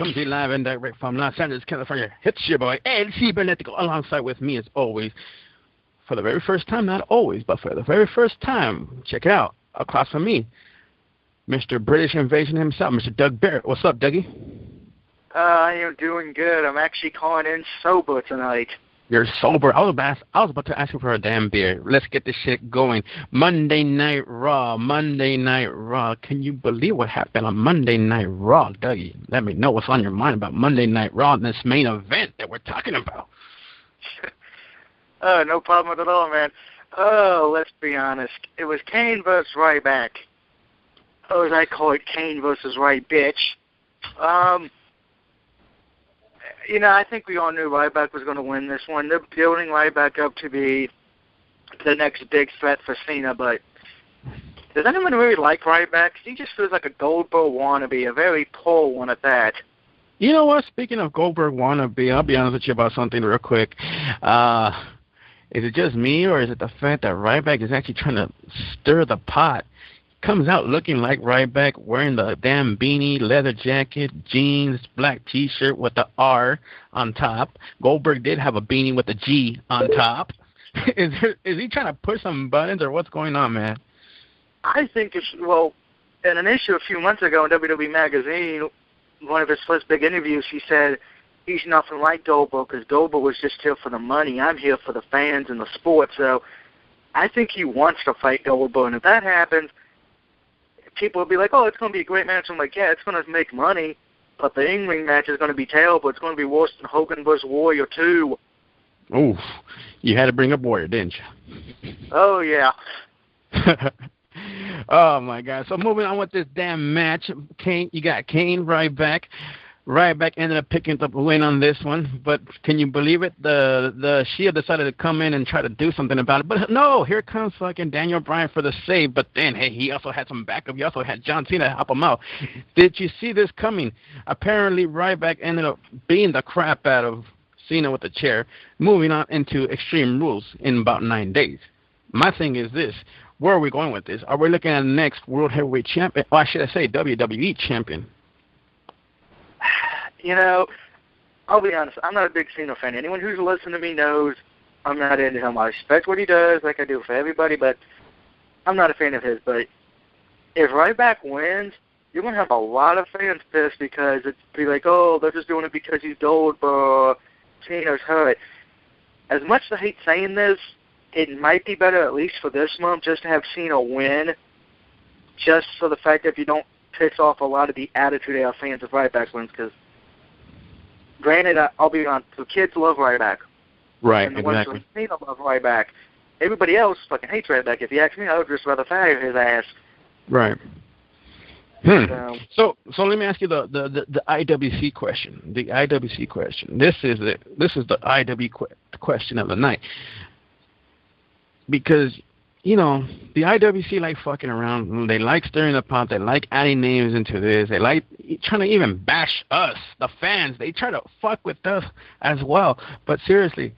Coming to you live and direct from Los Angeles, California. It's your boy, EL.CIBERNETICO, alongside with me as always. For the very first time, not always, but for the very first time, check it out. Across from me, Mr. British Invasion himself, Mr. Doug Barrett. What's up, Dougie? I am doing good. I'm actually calling in sober tonight. You're sober. I was about to ask you for a damn beer. Let's get this shit going. Monday Night Raw. Can you believe what happened on Monday Night Raw, Dougie? Let me know what's on your mind about Monday Night Raw and this main event that we're talking about. No problem at all, man. Let's be honest. It was Kane versus Ryback. Or as I call it, Kane versus Right Bitch. I think we all knew Ryback was going to win this one. They're building Ryback up to be the next big threat for Cena, but does anyone really like Ryback? He just feels like a Goldberg wannabe, a very poor one at that. You know what? Speaking of Goldberg wannabe, I'll be honest with you about something real quick. Is it just me, or is it the fact that Ryback is actually trying to stir the pot? Comes out looking like Ryback, wearing the damn beanie, leather jacket, jeans, black T-shirt with the R on top. Goldberg did have a beanie with a G on top. Is he trying to push some buttons, or what's going on, man? I think in an issue a few months ago in WWE Magazine, one of his first big interviews, he said he's nothing like Goldberg because Goldberg was just here for the money. I'm here for the fans and the sport. So I think he wants to fight Goldberg, and if that happens, people will be like, oh, it's going to be a great match. I'm like, yeah, it's going to make money, but the in-ring match is going to be terrible. It's going to be worse than Hogan vs. Warrior 2. Ooh, you had to bring up Warrior, didn't you? Oh, yeah. Oh, my God. So moving on with this damn match, you got Kane, Ryback. Ryback ended up picking up a win on this one, but can you believe it? The Shield decided to come in and try to do something about it, but no, here comes fucking Daniel Bryan for the save, but then, hey, he also had some backup. He also had John Cena help him out. Did you see this coming? Apparently, Ryback ended up beating the crap out of Cena with the chair, moving on into Extreme Rules in about 9 days. My thing is this. Where are we going with this? Are we looking at the next World Heavyweight Champion? Or should I say WWE Champion? I'll be honest, I'm not a big Cena fan. Anyone who's listened to me knows I'm not into him. I respect what he does, like I do for everybody, but I'm not a fan of his. But if Ryback wins, you're going to have a lot of fans pissed because it's be like, oh, they're just doing it because he's Goldberg, Cena's hurt. As much as I hate saying this, it might be better, at least for this month, just to have Cena win, just for the fact that if you don't piss off a lot of the Attitude Era fans of Ryback wins, because granted, I'll be honest, the kids love Ryback. Right, and the exactly. ones who love Ryback. Everybody else fucking hates Ryback. If you ask me, I would just rather fire his ass. Right. So let me ask you the IWC question. The IWC question. This is the IW question of the night. Because the IWC like fucking around. They like stirring the pot. They like adding names into this. They like trying to even bash us, the fans. They try to fuck with us as well. But seriously,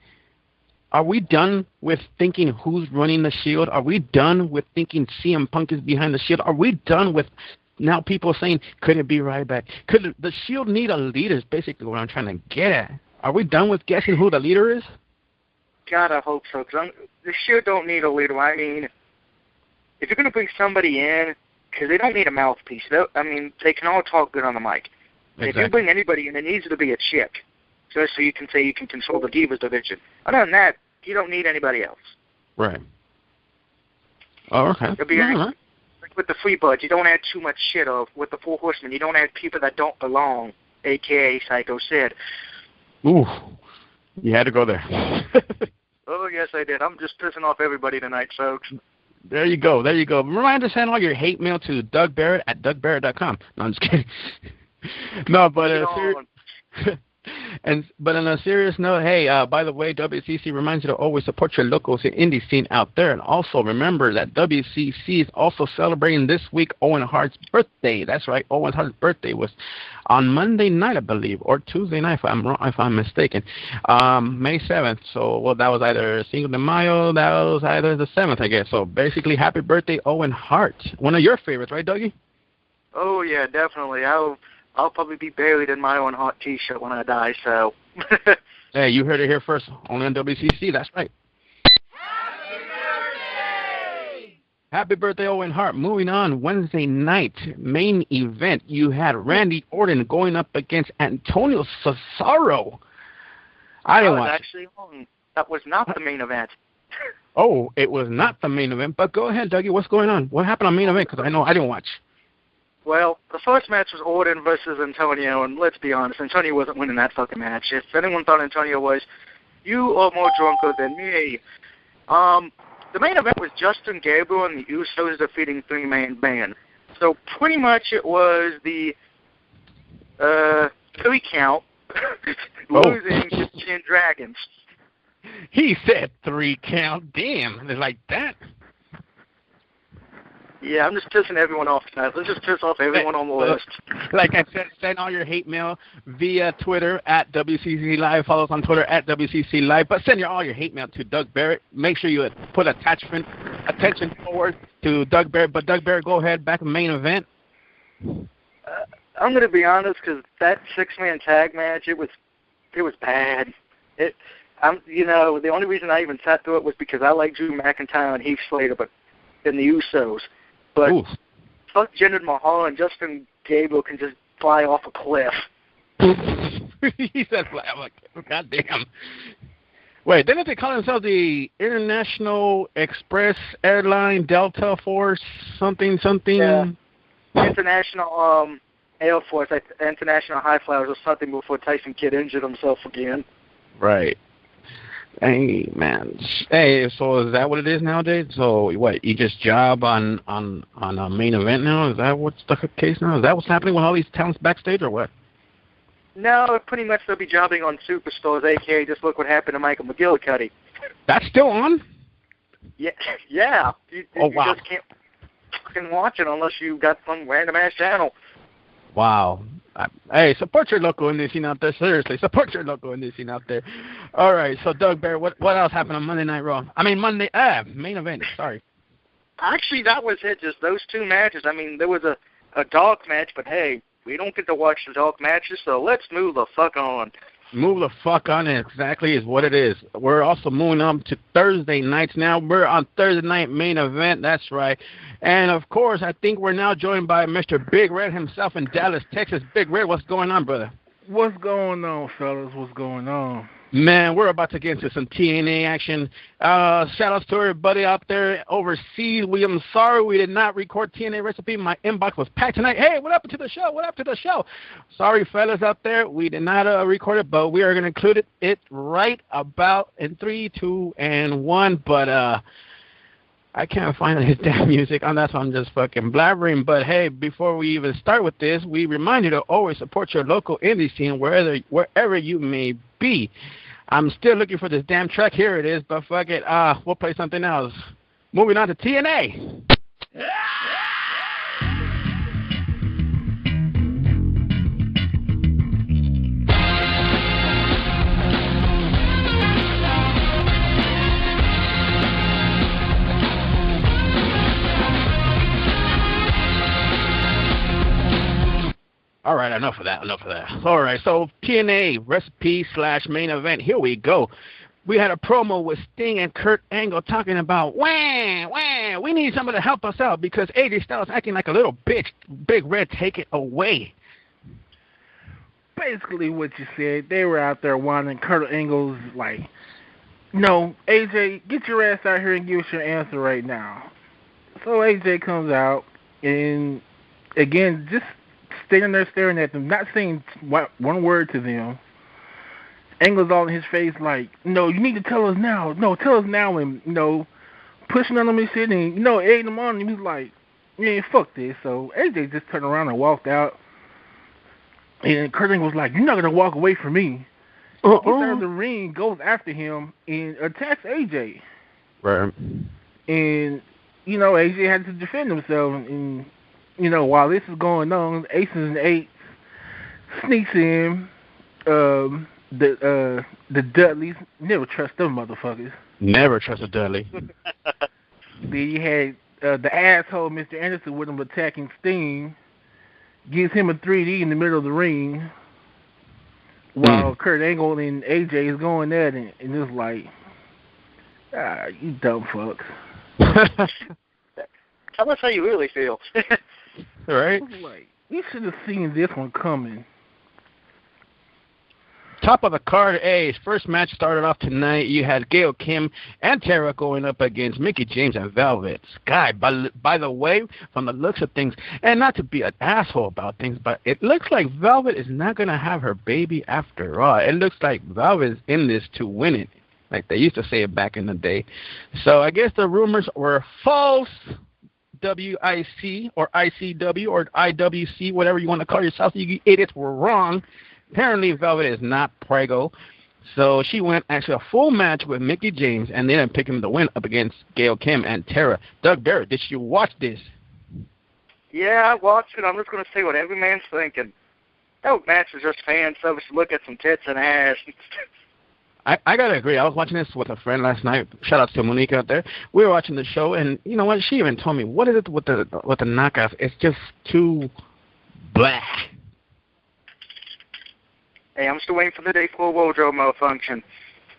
are we done with thinking who's running the Shield? Are we done with thinking CM Punk is behind the Shield? Are we done with now people saying, could it be Ryback? Could the Shield need a leader is basically what I'm trying to get at. Are we done with guessing who the leader is? God, I hope so, because the Shield don't need a leader. I mean, if you're going to bring somebody in, because they don't need a mouthpiece. They can all talk good on the mic. Exactly. If you bring anybody in, it needs to be a chick, just so you can say you can control the Divas division. Other than that, you don't need anybody else. Right. Oh, okay. Like with the Freebirds, you don't add too much shit of. With the Four Horsemen, you don't add people that don't belong, a.k.a. Psycho Sid. Ooh, you had to go there. Oh, yes, I did. I'm just pissing off everybody tonight, folks. There you go. Remember to send all your hate mail to Doug Barrett at DougBarrett.com. No, I'm just kidding. No, but but on a serious note, hey, by the way, WCC reminds you to always support your local indie scene out there. And also remember that WCC is also celebrating this week Owen Hart's birthday. That's right, Owen Hart's birthday was on Monday night, I believe, or Tuesday night, if I'm mistaken, May 7th. So, that was either Cinco de Mayo, that was either the 7th, I guess. So, basically, happy birthday, Owen Hart. One of your favorites, right, Dougie? Oh, yeah, definitely. I'll probably be buried in my own hot T-shirt when I die. So. Hey, you heard it here first. Only on WCC. That's right. Happy birthday, Owen Hart. Moving on, Wednesday night, main event. You had Randy Orton going up against Antonio Cesaro. I didn't watch actually wrong. That was not the main event. Oh, it was not the main event. But go ahead, Dougie. What's going on? What happened on main event? Because I know I didn't watch. Well, the first match was Orton versus Antonio, and let's be honest, Antonio wasn't winning that fucking match. If anyone thought Antonio was, you are more drunker than me. The main event was Justin Gabriel and the Usos defeating three-man band. So pretty much it was the 3 count losing to the Chin Dragons. He said 3 count. Damn, it's like that. Yeah, I'm just pissing everyone off tonight. Let's just piss off everyone on the list. Like I said, send all your hate mail via Twitter at WCC Live. Follow us on Twitter at WCC Live. But send all your hate mail to Doug Barrett. Make sure you put attention forward to Doug Barrett. But Doug Barrett, go ahead, back to main event. I'm going to be honest, because that 6-man tag match, it was bad. The only reason I even sat through it was because I like Drew McIntyre and Heath Slater, but in the Usos. But fuck Jinder Mahal and Justin Gabriel can just fly off a cliff. He said fly off a cliff. God damn. Wait, didn't they call themselves the International Express Airline Delta Force something? Yeah. International Air Force, International High Flyers or something before Tyson Kidd injured himself again. Right. Hey, man. Hey, so is that what it is nowadays? So, what, you just job on a main event now? Is that what's the case now? Is that what's happening with all these talents backstage or what? No, pretty much they'll be jobbing on Superstores, a.k.a. just look what happened to Michael McGillicuddy. That's still on? Yeah. You wow. just can't fucking watch it unless you got some random-ass channel. Wow. Hey, support your local indie scene out there. Seriously, support your local indie scene out there. All right, so Doug Barrett, what else happened on Monday Night Raw? I mean, main event, sorry. Actually, that was it, just those 2 matches. I mean, there was a dog match, but hey, we don't get to watch the dog matches, so let's move the fuck on. Move the fuck on, exactly is what it is. We're also moving on to Thursday nights now. We're on Thursday night main event, that's right. And, of course, I think we're now joined by Mr. Big Red himself in Dallas, Texas. Big Red, what's going on, brother? What's going on, fellas? What's going on? Man, we're about to get into some TNA action. Shout-outs to everybody out there overseas. We am sorry we did not record TNA Recipe. My inbox was packed tonight. Hey, what happened to the show? What happened to the show? Sorry, fellas out there. We did not record it, but we are going to include it right about in 3, 2, and 1. But I can't find his damn music. That's why I'm just fucking blabbering. But, hey, before we even start with this, we remind you to always support your local indie scene wherever you may be. I'm still looking for this damn track. Here it is, but fuck it. We'll play something else. Moving on to TNA. All right, enough of that. All right, so TNA Recipe / main event. Here we go. We had a promo with Sting and Kurt Angle talking about, we need somebody to help us out because AJ Styles acting like a little bitch. Big Red, take it away. Basically what you said, they were out there whining. Kurt Angle's like, no, AJ, get your ass out here and give us your answer right now. So AJ comes out and, again, just standing there staring at them, not saying one word to them. Angle's all in his face like, no, you need to tell us now. No, tell us now. And, pushing on him and shit and, egging him on. And he's like, yeah, fuck this. So AJ just turned around and walked out. And Kurt Angle was like, you're not going to walk away from me. He starts the ring, goes after him, and attacks AJ. Right. And, AJ had to defend himself. And, while this is going on, Aces and Eights sneaks in. The Dudleys, never trust them motherfuckers. Never trust a Dudley. Then you had the asshole Mr. Anderson with him attacking Sting. gives him a 3D in the middle of the ring while Kurt Angle and AJ is going at it, and it's like, you dumb fucks. Tell us how you really feel. Right? Like, you should have seen this one coming. Top of the card, first match started off tonight. You had Gail Kim and Tara going up against Mickie James and Velvet Sky. By the way, from the looks of things, and not to be an asshole about things, but it looks like Velvet is not going to have her baby after all. It looks like Velvet is in this to win it, like they used to say it back in the day. So I guess the rumors were false. WIC or ICW or IWC, whatever you want to call yourself, you idiots were wrong. Apparently, Velvet is not prego, so she went actually a full match with Mickie James and then picking the win up against Gail Kim and Tara. Doug Barrett, did you watch this? Yeah, I watched it. I'm just going to say what every man's thinking. That match was just fan service. Look at some tits and ass. I gotta agree. I was watching this with a friend last night. Shout out to Monique out there. We were watching the show, and you know what? She even told me, "What is it with the knockouts? It's just too blah." Hey, I'm still waiting for the day for a wardrobe malfunction.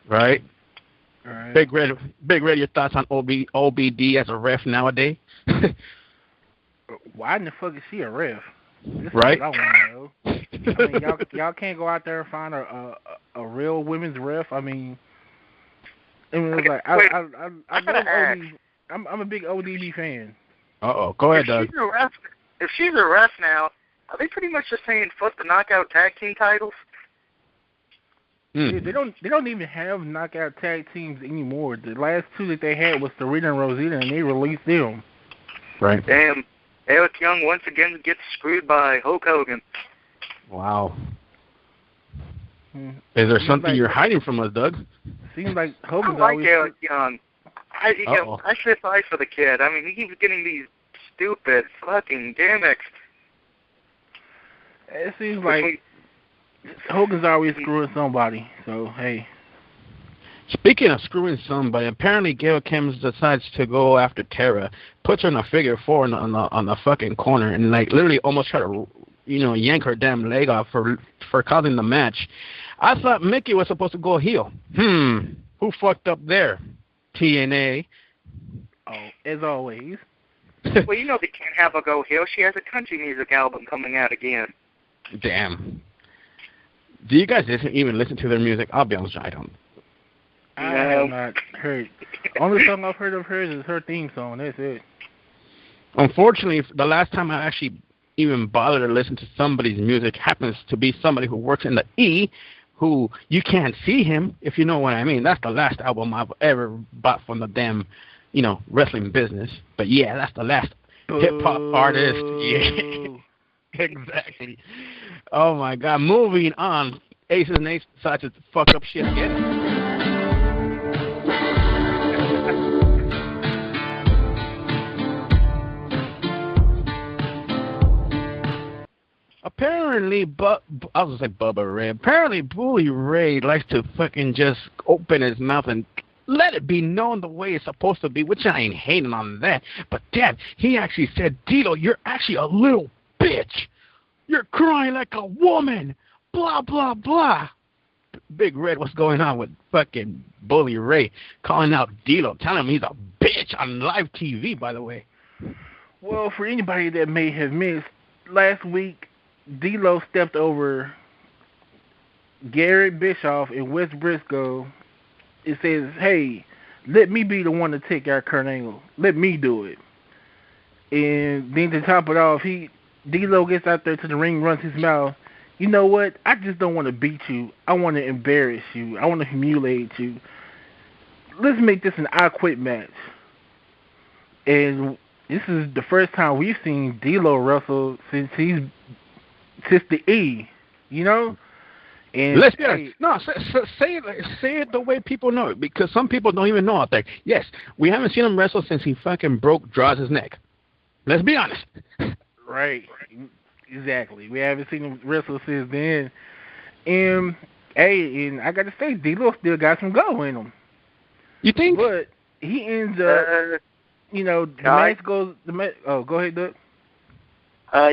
Right. All right. Big Red, your thoughts on OBD as a ref nowadays? Why in the fuck is she a ref? This Right. Is what I want to know. I mean, y'all can't go out there and find a real women's ref. I mean, it's like I love OD. I'm a big ODB fan. Go ahead, Doug. If she's a ref now, are they pretty much just saying fuck the knockout tag team titles? They don't even have knockout tag teams anymore. The last two that they had was Serena and Rosita, and they released them. Right. Damn, Eric Young once again gets screwed by Hulk Hogan. Wow. Is there something you're hiding from us, Doug? Seems like Hogan's I like always... Eric Young. I sympathize for the kid. I mean, he keeps getting these stupid fucking gimmicks. It seems like Hogan's always screwing somebody. So, hey. Speaking of screwing somebody, apparently Gail Kim decides to go after Tara, puts her in a figure four on the fucking corner, and like literally almost try to, yank her damn leg off for causing the match. I thought Mickie was supposed to go heel. Who fucked up there? TNA. Oh, as always. Well, they can't have her go heel. She has a country music album coming out again. Damn. Do you guys even listen to their music? I'll be honest, I don't. I have not heard. Only song I've heard of hers is her theme song. That's it. Unfortunately, the last time I actually even bothered to listen to somebody's music happens to be somebody who works in the E, who you can't see him, if you know what I mean. That's the last album I've ever bought from the damn, wrestling business. But yeah, that's the last hip-hop artist. Yeah, exactly. Oh, my God. Moving on. Aces and Aces decided to fuck up shit again. Apparently, I was going to say Bubba Ray. Apparently, Bully Ray likes to fucking just open his mouth and let it be known the way it's supposed to be, which I ain't hating on that. But, Dad, he actually said, Dilo, you're actually a little bitch. You're crying like a woman. Blah, blah, blah. Big Red, what's going on with fucking Bully Ray calling out Dilo, telling him he's a bitch on live TV, by the way? Well, for anybody that may have missed, last week, D'Lo stepped over Garrett Bischoff and Wes Briscoe. It says, hey, let me be the one to take out Kurt Angle. Let me do it. And then to top it off, D'Lo gets out there to the ring, runs his mouth. You know what? I just don't want to beat you. I want to embarrass you. I want to humiliate you. Let's make this an I Quit match. And this is the first time we've seen D'Lo wrestle since the E, And let's be honest. No, say it the way people know it, because some people don't even know out there. Yes, we haven't seen him wrestle since he fucking broke Draws' neck. Let's be honest. Right. Exactly. We haven't seen him wrestle since then. And I got to say, D'Lo still got some go in him. You think? But he ends up, the match goes. Oh, go ahead, Doug.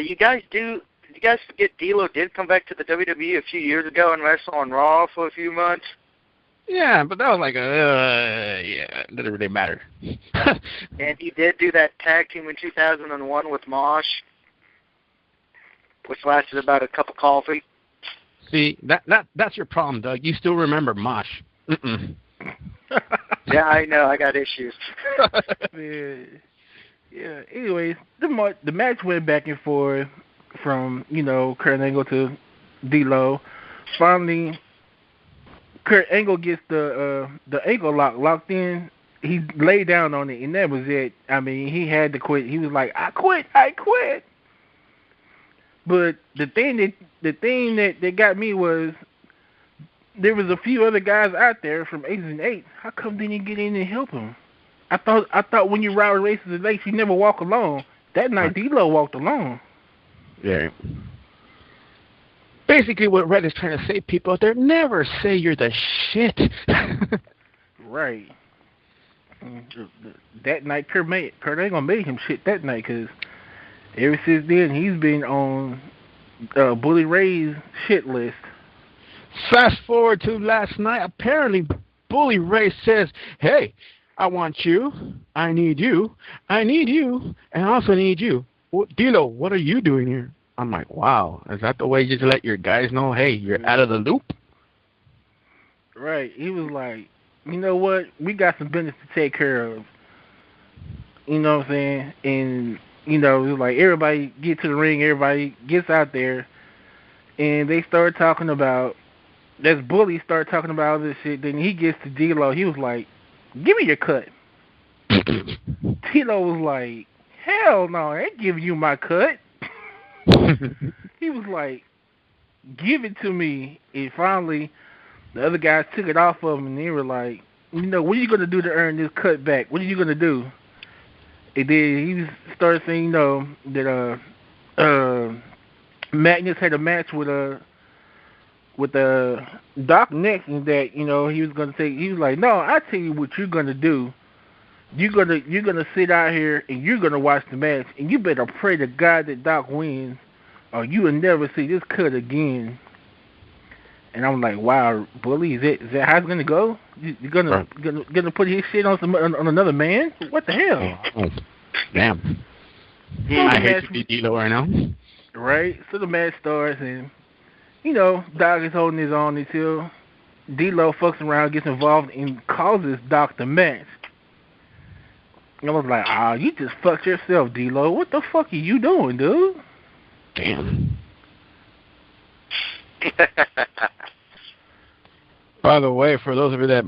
You guys do did you guys forget D'Lo did come back to the WWE a few years ago and wrestle on Raw for a few months? Yeah, but that was like yeah, it didn't really matter. And he did do that tag team in 2001 with Mosh, which lasted about a cup of coffee. See, that's your problem, Doug. You still remember Mosh. Mm-mm. Yeah, I know. I got issues. Yeah. Anyways, the match went back and forth from, Kurt Angle to D'Lo. Finally, Kurt Angle gets the ankle locked in. He laid down on it, and that was it. I mean, he had to quit. He was like, I quit. But the thing that got me was there was a few other guys out there from Aces and Eights. How come they didn't get in and help him? I thought when you ride races and lakes, you never walk alone. That night, D'Lo walked alone. Yeah. Basically, what Red is trying to say, people out there, never say you're the shit. Right. That night, Kurt Angle made him shit that night, because ever since then, he's been on Bully Ray's shit list. Fast forward to last night. Apparently, Bully Ray says, hey, I want you, I need you, and I also need you. Well, D'Lo, what are you doing here? I'm like, wow, is that the way you just let your guys know, hey, you're out of the loop? Right. He was like, you know what? We got some business to take care of. You know what I'm saying? And, it was like everybody get to the ring, everybody gets out there, and they start talking about, this Bully started talking about all this shit. Then he gets to D'Lo. He was like, give me your cut. D'Lo was like, hell no, I ain't giving you my cut. He was like, give it to me. And finally, the other guys took it off of him, and they were like, what are you going to do to earn this cut back? What are you going to do? And then he started saying, that Magnus had a match with Doc next, and that, he was going to take, he was like, no, I tell you what you're going to do. You're gonna sit out here and you're gonna watch the match, and you better pray to God that Doc wins, or you will never see this cut again. And I'm like, wow, Bully, is that how it's gonna go? You're gonna put his shit on another man? What the hell? Oh, damn. I hate to be D'Lo right now. Right. So the match starts, and Doc is holding his own until D'Lo fucks around, gets involved, and causes Doc the match. I was like, you just fucked yourself, D'Lo. What the fuck are you doing, dude? Damn. By the way, for those of you that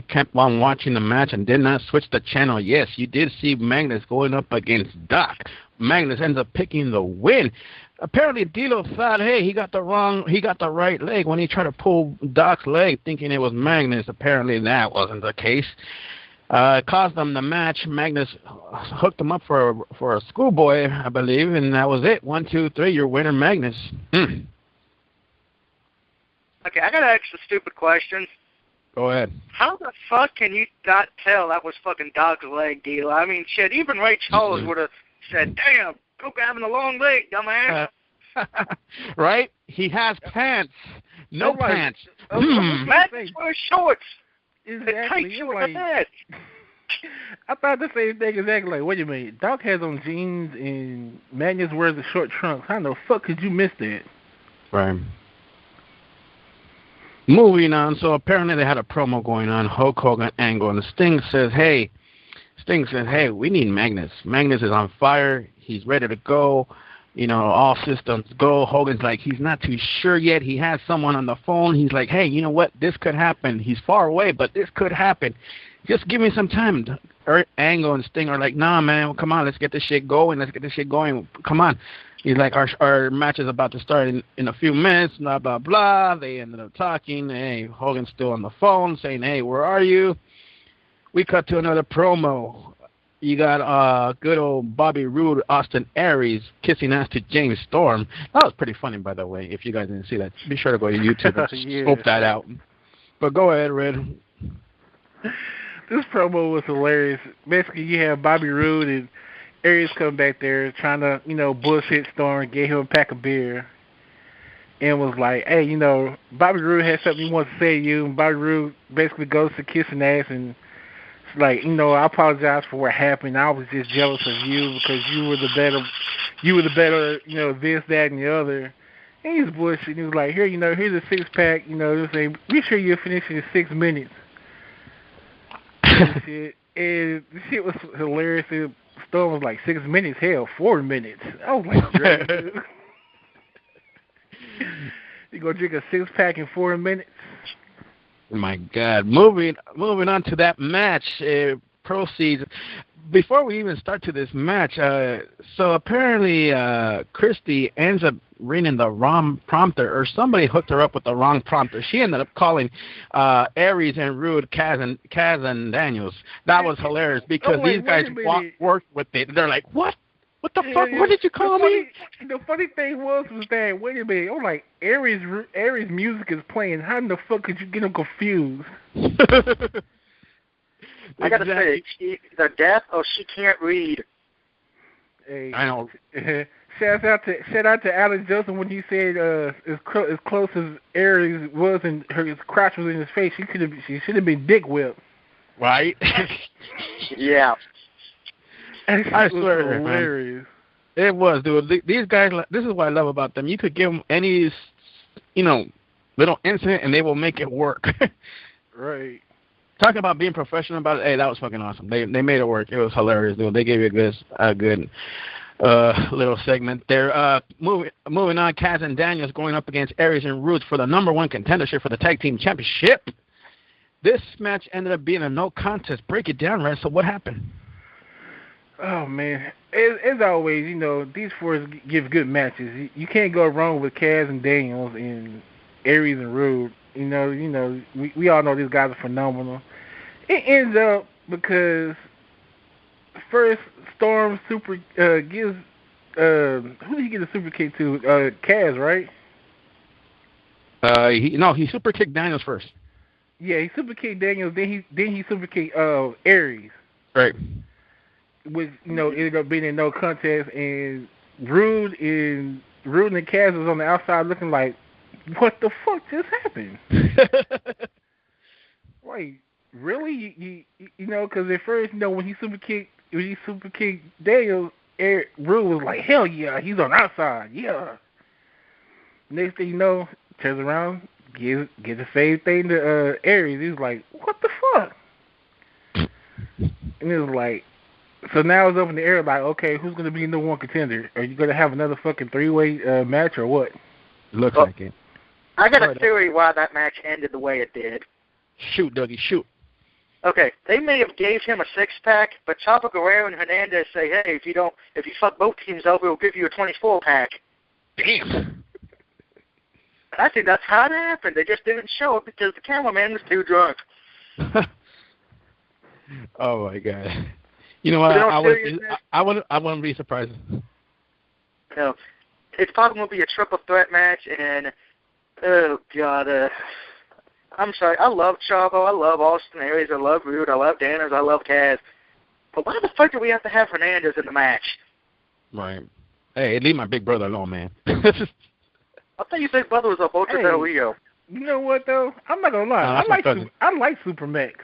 kept on watching the match and did not switch the channel, yes, you did see Magnus going up against Doc. Magnus ends up picking the win. Apparently, D'Lo thought, hey, he got the right leg when he tried to pull Doc's leg, thinking it was Magnus. Apparently, that wasn't the case. It cost them the match. Magnus hooked him up for a schoolboy, I believe, and that was it. 1, 2, 3, your winner, Magnus. Okay, I gotta ask a stupid question. Go ahead. How the fuck can you not tell that was fucking Doc's leg, D'Lo? I mean, shit, even Ray Charles would have said, damn, go grab him a long leg, dumbass. Right? He has pants. No pants. Magnus wears shorts. Exactly. I thought the same thing exactly. Like, what do you mean? Doc has on jeans and Magnus wears the short trunks. How the fuck could you miss that? Right. Moving on. So apparently they had a promo going on. Hulk Hogan, Angle, and Sting says, hey, we need Magnus. Magnus is on fire. He's ready to go. All systems go. Hogan's like, he's not too sure yet. He has someone on the phone. He's like, hey, you know what? This could happen. He's far away, but this could happen. Just give me some time. Angle and Sting are like, nah, man, come on. Let's get this shit going. Come on. He's like, our match is about to start in a few minutes, blah, blah, blah. They ended up talking. Hey, Hogan's still on the phone saying, hey, where are you? We cut to another promo. You got good old Bobby Roode, Austin Aries kissing ass to James Storm. That was pretty funny, by the way. If you guys didn't see that, be sure to go to YouTube and scope that out. But go ahead, Red. This promo was hilarious. Basically, you have Bobby Roode Aries come back there trying to, bullshit Storm, gave him a pack of beer, and was like, hey, Bobby Roode has something he wants to say to you. And Bobby Roode basically goes to kissing ass and it's like, I apologize for what happened. I was just jealous of you because you were the better, this, that, and the other. And he's bullshit. He was like, here, here's a six pack. Just say, be sure you finish in 6 minutes. And shit. And the shit was hilarious. The Storm was like 6 minutes, hell, 4 minutes. I was like, Drake, dude. You gonna drink a 6-pack in 4 minutes? My God. Moving on to that match, proceeds. Before we even start to this match, so apparently Christy ends up reading the wrong prompter, or somebody hooked her up with the wrong prompter. She ended up calling Aries and Rude Kaz and Daniels. That was hilarious because these guys worked with it. They're like, what? What the fuck? What did you call me? The funny thing was that, wait a minute, I'm like, Aries music is playing. How in the fuck could you get them confused? I gotta say, they're deaf or she can't read. Hey, I know. Shout out to Alex Joseph when he said as close as Aries was and his crotch was in his face, she should have been dick whipped. Right? Yeah. I swear, hilarious. Man. It was, dude. These guys, this is what I love about them. You could give them any, little incident, and they will make it work. Right. Talking about being professional about it, hey, that was fucking awesome. They made it work. It was hilarious, dude. They gave you a good little segment there. Moving on, Kaz and Daniels going up against Aries and Rude for the #1 contendership for the Tag Team Championship. This match ended up being a no contest. Break it down, Red. So what happened? Oh, man. As always, these four give good matches. You can't go wrong with Kaz and Daniels and Aries and Rude. We all know these guys are phenomenal. It ends up because first Storm gives who did he get a super kick to? Kaz, right? He super kicked Daniels first. Yeah, he super kicked Daniels. Then he super kicked Aries. Right. Which ended up being a no contest, and Rude and Kaz was on the outside looking like, what the fuck just happened? Wait, really? Because at first, when he super kicked Daniels, Rude was like, hell yeah, he's on our side, yeah. Next thing you know, turns around, gives the same thing to Aries. He was like, what the fuck? And it was like, so now it's up in the air, like, okay, who's going to be the #1 contender? Are you going to have another fucking 3-way match or what? Looks like it. I got a theory why that match ended the way it did. Shoot, Dougie, shoot. Okay, they may have gave him a 6-pack, but Chavo Guerrero and Hernandez say, hey, if you fuck both teams over, we'll give you a 24-pack. Damn. I think that's how it happened. They just didn't show it because the cameraman was too drunk. Oh my God. You know what? I wouldn't be surprised. It's probably going to be a triple threat match, and oh God, I'm sorry. I love Chavo. I love Austin Aries. I love Rude. I love Danners. I love Kaz. But why the fuck do we have to have Hernandez in the match? Right. Hey, leave my big brother alone, man. I thought you said brother was a Boca Del Rio. You know what though? I'm not gonna lie. No, I like Super Max.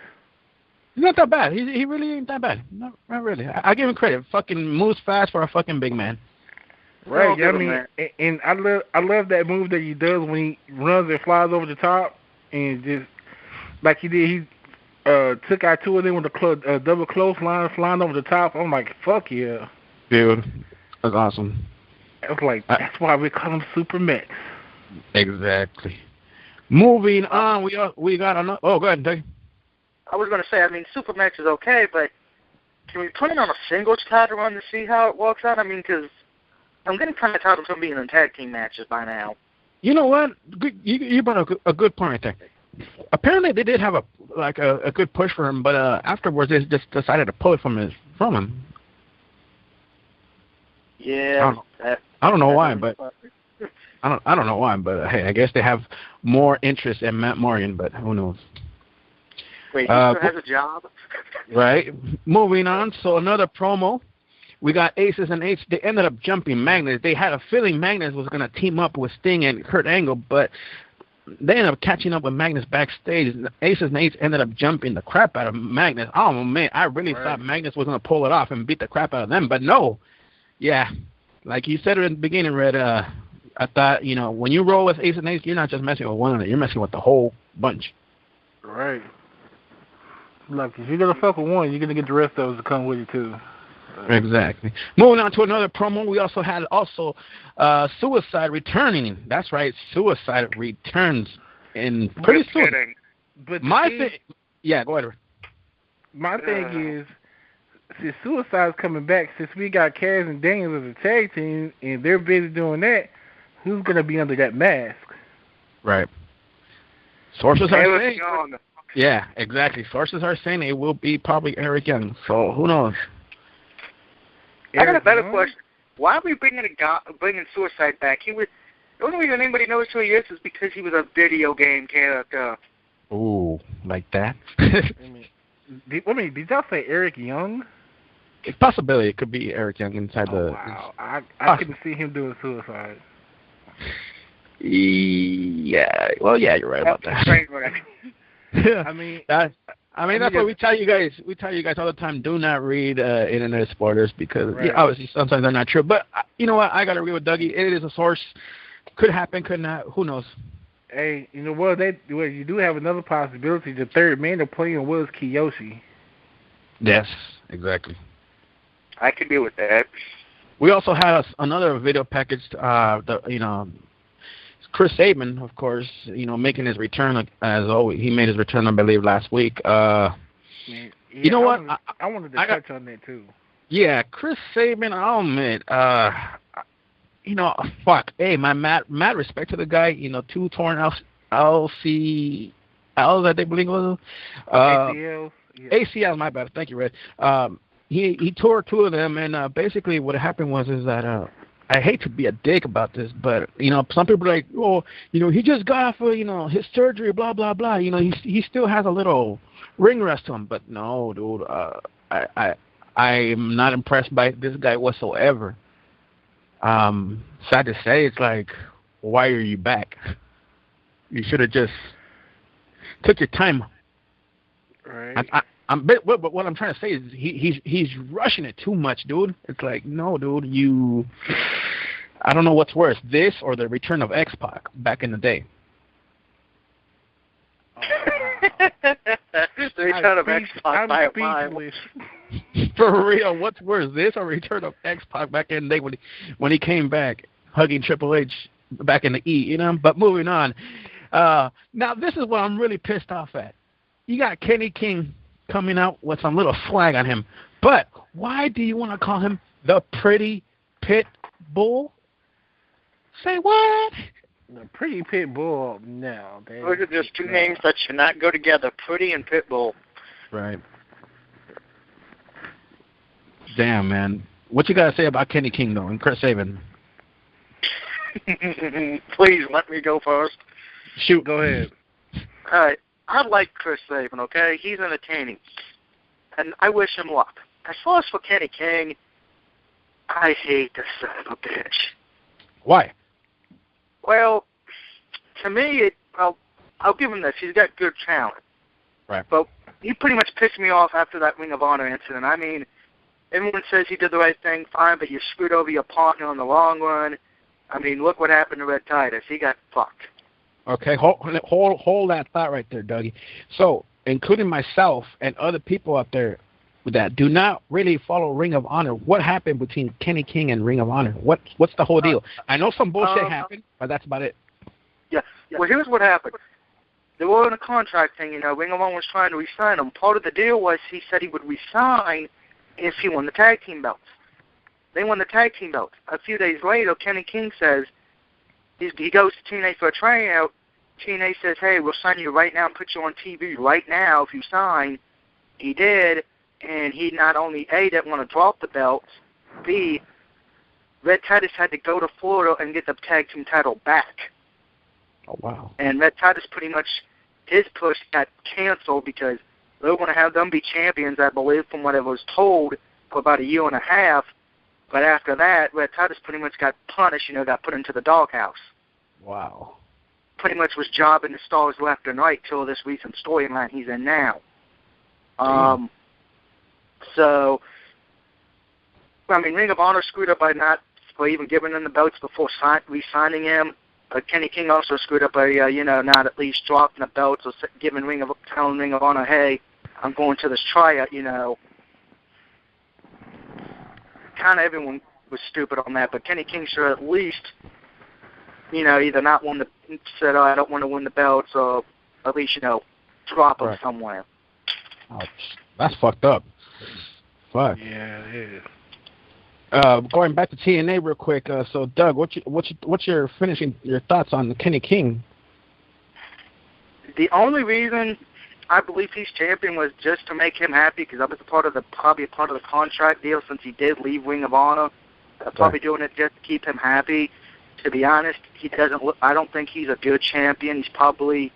He's not that bad. He really ain't that bad. No, not really. I give him credit. Fucking moves fast for a fucking big man. Right. I mean, and I love that move that he does when he runs and flies over the top, and just like he did, he took out two of them with a double clothesline flying over the top. I'm like, fuck yeah, dude, that's awesome. I was like, that's why we call him Super Max. Exactly. Moving on, we got another. Oh, go ahead, Dave. I was going to say, I mean, Super Max is okay, but can we put it on a singles title run to see how it works out? I mean, because I'm getting kind of tired of them being in tag team matches by now. You know what? You brought a good point right there. Apparently, they did have a good push for him, but afterwards they just decided to pull it from him. Yeah. I don't know why, but I don't know why, but hey, I guess they have more interest in Matt Morgan, but who knows? Wait, he still has a job? Right. Moving on. So another promo we got Aces and Eights. They ended up jumping Magnus. They had a feeling Magnus was going to team up with Sting and Kurt Angle, but they ended up catching up with Magnus backstage. Aces and Eights ended up jumping the crap out of Magnus. Oh, man, I really thought Magnus was going to pull it off and beat the crap out of them, but no. Yeah, like you said in the beginning, Red, I thought, when you roll with Aces and Eights, you're not just messing with one of them. You're messing with the whole bunch. Right. Look, if you're going to fuck with one, you're going to get the rest of us to come with you, too. Exactly. Moving on to another promo, we also had Suicide returning. That's right, Suicide returns in pretty soon. But yeah, go ahead. My thing is, since Suicide's coming back, since we got Kaz and Daniels as a tag team, and they're busy doing that, who's going to be under that mask? Right. Sources are saying... Yeah, exactly. Sources are saying it will be probably Eric Young. So who knows? I got a better question. Why are we bringing Suicide back? The only reason anybody knows who he is because he was a video game character. Ooh, like that? Did y'all say Eric Young? It's a possibility. It could be Eric Young inside the... Wow. I couldn't see him doing Suicide. Yeah. Well, yeah, you're right about that. Yeah. That's why we tell you guys. We tell you guys all the time. Do not read internet spoilers because obviously sometimes they're not true. But you know what? I gotta agree with Dougie. It is a source. Could happen. Could not. Who knows? Hey, you know what? You do have another possibility. The third man they're playing was Kiyoshi. Yes, exactly. I could be with that. We also had another video package. Chris Sabin, of course, making his return as always. He made his return, I believe, last week. You know what? I wanted to touch on that too. Yeah, Chris Sabin. Oh man, fuck. Hey, my mad respect to the guy. 2 torn LCLs that they believe was. ACLs. Yeah. ACL, my bad. Thank you, Red. He tore 2 of them, and basically what happened was that. I hate to be a dick about this, but some people are like, oh, he just got off of his surgery, blah blah blah. He still has a little ring rust to him, but no, dude, I am not impressed by this guy whatsoever. Sad to say, it's like, why are you back? You should have just took your time. Right. But what I'm trying to say is he's rushing it too much, dude. It's like, no, dude, I don't know what's worse, this or the return of X-Pac back in the day. The return of X-Pac by a mile. For real, what's worse, this or return of X-Pac back in the day when he came back hugging Triple H back in the E, But moving on. Now, this is what I'm really pissed off at. You got Kenny King coming out with some little swag on him. But why do you want to call him the Pretty Pit Bull? Say what? The Pretty Pit Bull? No. Those are just 2 names that should not go together. Pretty and Pit Bull. Right. Damn, man. What you got to say about Kenny King, though, and Chris Sabin? Please, let me go first. Shoot. Go ahead. All right. I like Chris Sabin, okay? He's entertaining. And I wish him luck. As far as for Kenny King, I hate the son of a bitch. Why? Well, to me, I'll give him this. He's got good talent. Right. But he pretty much pissed me off after that Ring of Honor incident. I mean, everyone says he did the right thing, fine, but you screwed over your partner in the long run. I mean, look what happened to Red Titus. He got fucked. Okay, hold that thought right there, Dougie. So, including myself and other people out there that do not really follow Ring of Honor, what happened between Kenny King and Ring of Honor? What's the whole deal? I know some bullshit happened, but that's about it. Yeah. Well, here's what happened. They were in a contract thing, Ring of Honor was trying to re-sign him. Part of the deal was he said he would resign if he won the tag team belts. They won the tag team belts. A few days later, Kenny King says, he goes to TNA for a tryout. TNA says, hey, we'll sign you right now and put you on TV right now if you sign. He did, and he not only, A, didn't want to drop the belts, B, Red Titus had to go to Florida and get the tag team title back. Oh, wow. And Red Titus pretty much, his push got canceled because they were going to have them be champions, I believe, from what I was told, for about a year and a half. But after that, Red Titus pretty much got punished, got put into the doghouse. Wow. Pretty much was jobbing the stars left and right till this recent storyline he's in now. So, I mean, Ring of Honor screwed up by not even giving him the belts before re-signing him. But Kenny King also screwed up by, not at least dropping the belts or telling Ring of Honor, hey, I'm going to this tryout, Kind of everyone was stupid on that, but Kenny King should at least, either not said, oh, I don't want to win the belts, or at least, drop them somewhere. Oh, that's fucked up. Fuck. Yeah, it is. Going back to TNA real quick. So, Doug, what's your thoughts on Kenny King? The only reason I believe he's champion was just to make him happy, because that was probably a part of the contract deal since he did leave Ring of Honor. Probably doing it just to keep him happy. To be honest, I don't think he's a good champion. He's probably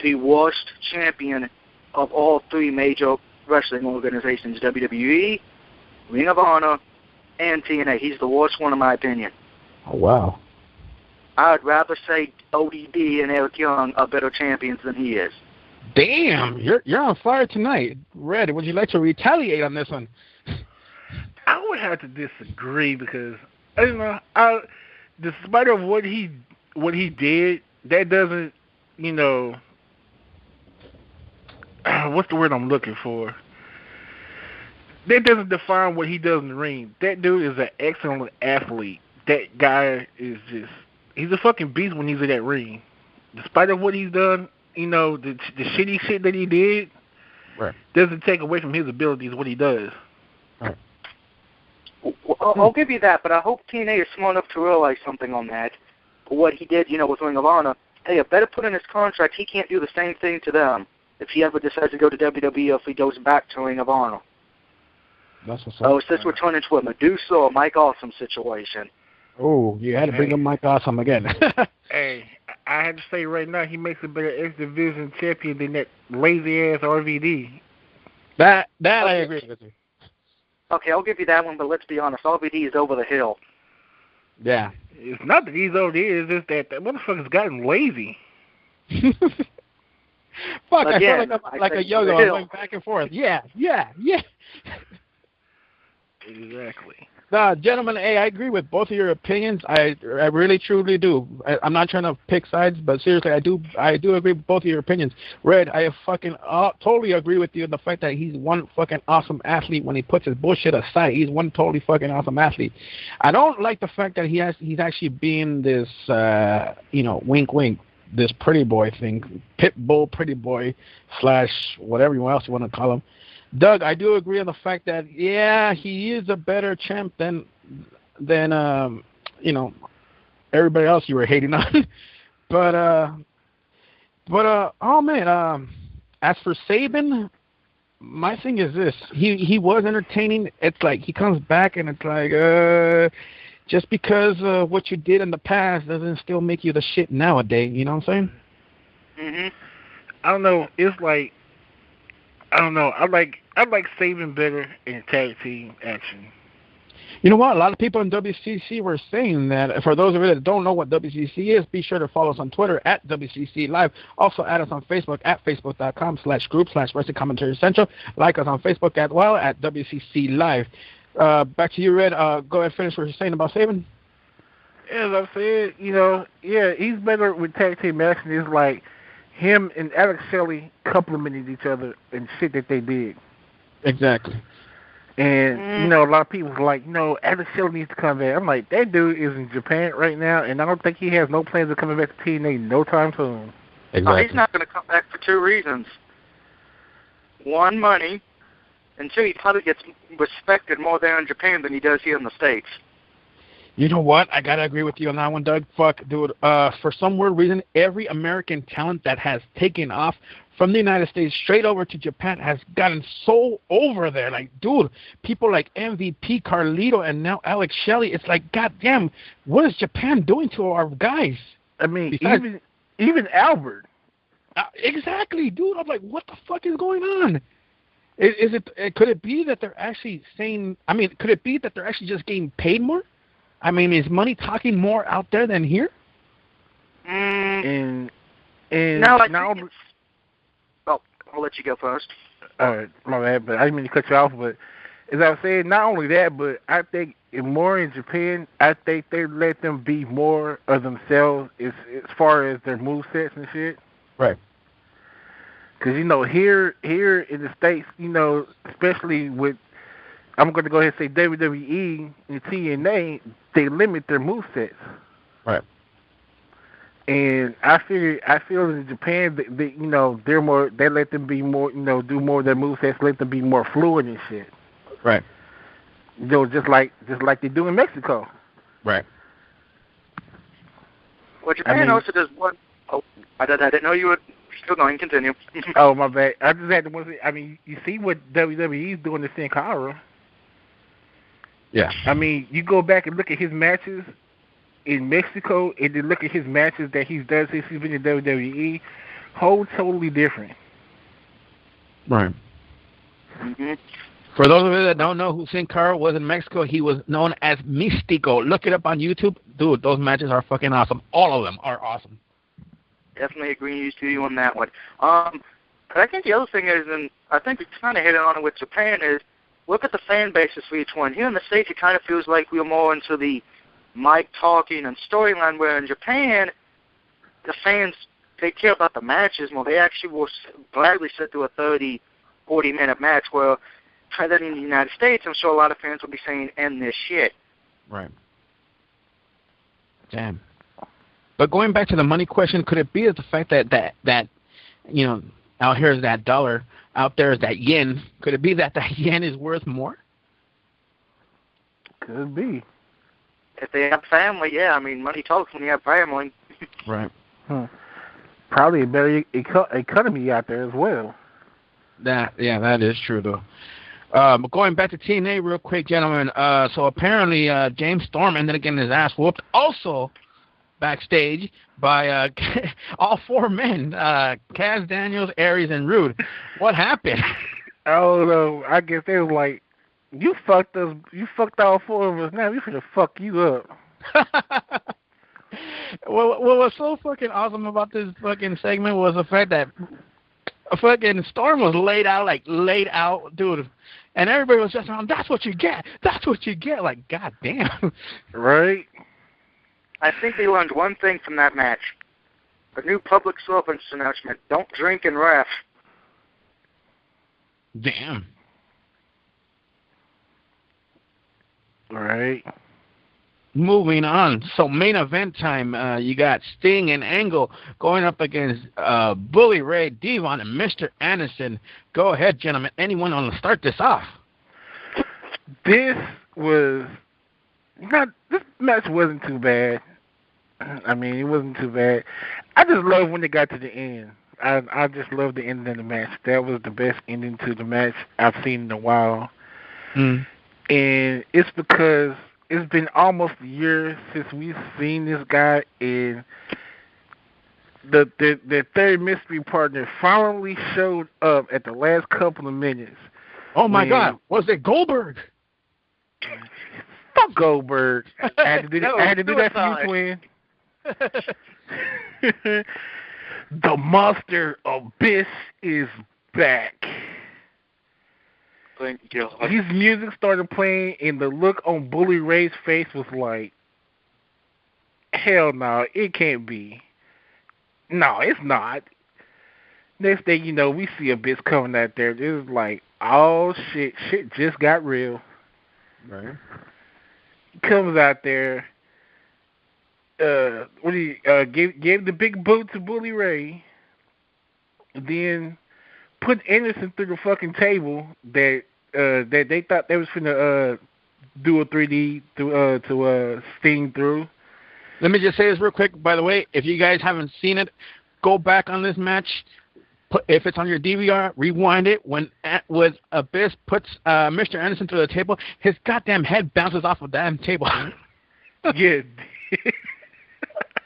the worst champion of all three major wrestling organizations: WWE, Ring of Honor, and TNA. He's the worst one in my opinion. Oh, wow. I'd rather say ODB and Eric Young are better champions than he is. Damn, you're on fire tonight. Red, would you like to retaliate on this one? I would have to disagree because despite of what he did, that doesn't, what's the word I'm looking for? That doesn't define what he does in the ring. That dude is an excellent athlete. That guy is he's a fucking beast when he's in that ring. Despite of what he's done, the shitty shit that he did doesn't take away from his abilities, what he does. Right. Well, I'll give you that, but I hope TNA is smart enough to realize something on that. What he did, with Ring of Honor, hey, I better put in his contract he can't do the same thing to them if he ever decides to go to WWE or if he goes back to Ring of Honor. That's what's up. Oh, is this we're turning into a Medusa or Mike Awesome situation? Oh, you had to bring up Mike Awesome again. Hey, I had to say right now, he makes a better X Division champion than that lazy ass RVD. That I agree with you. Okay, I'll give you that one, but let's be honest, RVD is over the hill. Yeah. It's not that he's over there, it's just that motherfucker's gotten lazy. Fuck, again, I feel like a yo-yo. I'm going back and forth. Yeah. Exactly. Gentlemen, hey, I agree with both of your opinions. I really, truly do. I'm not trying to pick sides, but seriously, I do agree with both of your opinions. Red, I fucking totally agree with you in the fact that he's one fucking awesome athlete when he puts his bullshit aside. He's one totally fucking awesome athlete. I don't like the fact that he's actually being this, wink, wink, this pretty boy thing, pit bull pretty boy / whatever else you want to call him. Doug, I do agree on the fact that he is a better champ than everybody else you were hating on. but oh man, as for Sabin, my thing is this: he was entertaining. It's like he comes back and it's like just because what you did in the past doesn't still make you the shit nowadays. You know what I'm saying? Mhm. I don't know. It's like I don't know. I like Sabin better in tag team action. You know what? A lot of people in WCC were saying that. For those of you that don't know what WCC is, be sure to follow us on Twitter at WCC Live. Also, add us on Facebook at facebook.com/group/Wrestling Commentary Central. Like us on Facebook as well at WCC Live. Back to you, Red. Go ahead and finish what you're saying about Sabin. As I said, he's better with tag team action. It's like him and Alex Shelley complimented each other and shit that they did. Exactly. And, a lot of people are like, no, Alex Shelley needs to come back. I'm like, that dude is in Japan right now, and I don't think he has no plans of coming back to TNA no time soon. Exactly. He's not going to come back for two reasons. One, money, and two, he probably gets respected more there in Japan than he does here in the States. You know what? I gotta agree with you on that one, Doug. Fuck, dude. For some weird reason, every American talent that has taken off from the United States straight over to Japan has gotten so over there. Like, dude, people like MVP, Carlito, and now Alex Shelley. It's like, goddamn, what is Japan doing to our guys? I mean, even Albert. Exactly, dude. I'm like, what the fuck is going on? Is it? Could it be that they're actually saying? I mean, could it be that they're actually just getting paid more? I mean, is money talking more out there than here? And no, I think it's... Oh, I'll let you go first. All right, my bad, but I didn't mean to cut you off. But as I was saying, not only that, but I think more in Japan, I think they let them be more of themselves as far as their movesets and shit. Right. Because, here in the States, especially with, I'm going to go ahead and say WWE and TNA, they limit their movesets. Right. And I feel in Japan, they're more, they let them be more, do more of their movesets, let them be more fluid and shit. Right. Just like they do in Mexico. Right. Well, Japan also does one... Oh, I didn't know you were still going. Continue. Oh, my bad. I just had to say, I mean, you see what WWE is doing to Sin Cara. Yeah. I mean, you go back and look at his matches in Mexico, and then look at his matches that he's done since he's been in WWE. Whole totally different. Right. Mm-hmm. For those of you that don't know who Sin Cara was in Mexico, he was known as Místico. Look it up on YouTube. Dude, those matches are fucking awesome. All of them are awesome. Definitely agree with you on that one. But I think the other thing is, and I think we kind of hit on it with Japan, is look at the fan bases for each one. Here in the States, it kind of feels like we're more into the mic talking and storyline, where in Japan, the fans, they care about the matches more. They actually will gladly sit through a 30, 40-minute match, where try that in the United States, I'm sure a lot of fans will be saying, end this shit. Right. Damn. But going back to the money question, could it be the fact that out here is that dollar, out there is that yen? Could it be that yen is worth more? Could be. If they have family, yeah. I mean, money talks when you have family. Right. Probably a better economy out there as well. That is true though. But going back to TNA real quick, gentlemen. So apparently James Storm ended up getting his ass whooped. Also backstage by all four men, Kaz, Daniels, Aries, and Rude. What happened? Oh no, I guess they was like, you fucked us. You fucked all four of us. Now we finna fuck you up. Well, what was so fucking awesome about this fucking segment was the fact that fucking Storm was laid out, dude. And everybody was just around, that's what you get. That's what you get. Like, goddamn. Right? I think they learned one thing from that match. A new public service announcement. Don't drink and ref. Damn. Right. Moving on. So main event time. You got Sting and Angle going up against Bully Ray, Devon, and Mr. Anderson. Go ahead, gentlemen. Anyone want to start this off? This match wasn't too bad. I mean, it wasn't too bad. I just love when they got to the end. I just love the ending of the match. That was the best ending to the match I've seen in a while. Mm. And it's because it's been almost a year since we've seen this guy, and the third mystery partner finally showed up at the last couple of minutes. Oh my God! Was it Goldberg? Fuck Goldberg! I had to do that for you, twin. The monster Abyss is back. Thank you. His music started playing, and the look on Bully Ray's face was like, hell no, it can't be. No, it's not. Next thing you know, we see Abyss coming out there. This is like, oh shit just got real. Right. He comes out there. Gave the big boot to Bully Ray. Then put Anderson through the fucking table that they thought they was finna do a 3D to Sting through. Let me just say this real quick. By the way, if you guys haven't seen it, go back on this match. If it's on your DVR, rewind it. When Abyss puts Mr. Anderson through the table, his goddamn head bounces off of the damn table. Yeah.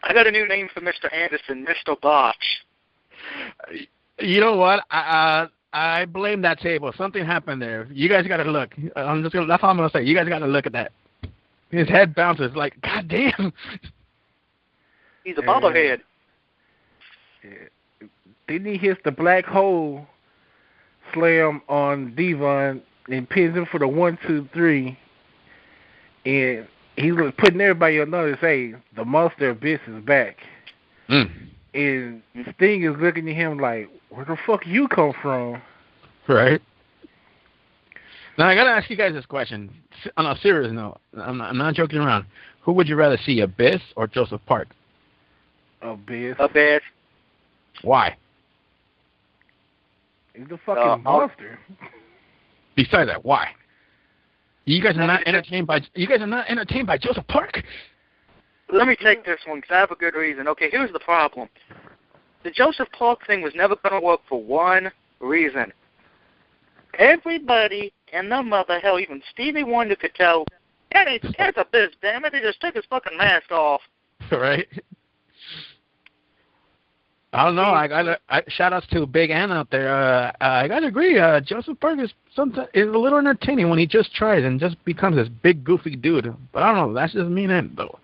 I got a new name for Mr. Anderson, Mr. Botch. You know what? I blame that table. Something happened there. You guys got to look. That's all I'm gonna say. You guys got to look at that. His head bounces like, God damn. He's a bobblehead. Yeah. Then he hits the black hole slam on Devon and pins him for the 1-2-3, and he's putting everybody on notice. Hey, the Monster Abyss is back. And Sting is looking at him like, where the fuck you come from? Right. Now, I got to ask you guys this question. On a serious note, I'm not joking around. Who would you rather see, Abyss or Joseph Park? Abyss. Abyss. Why? He's the fucking monster. Besides that, why? You guys are not entertained by Joseph Park? Let me take this one because I have a good reason. Okay, here's the problem. The Joseph Park thing was never going to work for one reason. Everybody and their mother, hell, even Stevie Wonder could tell, it's Abyss, damn it, he just took his fucking mask off. Right. I don't know. Shout outs to Big Ann out there. I gotta agree. Joseph Park is a little entertaining when he just tries and just becomes this big goofy dude. But I don't know. That's just me and him, though.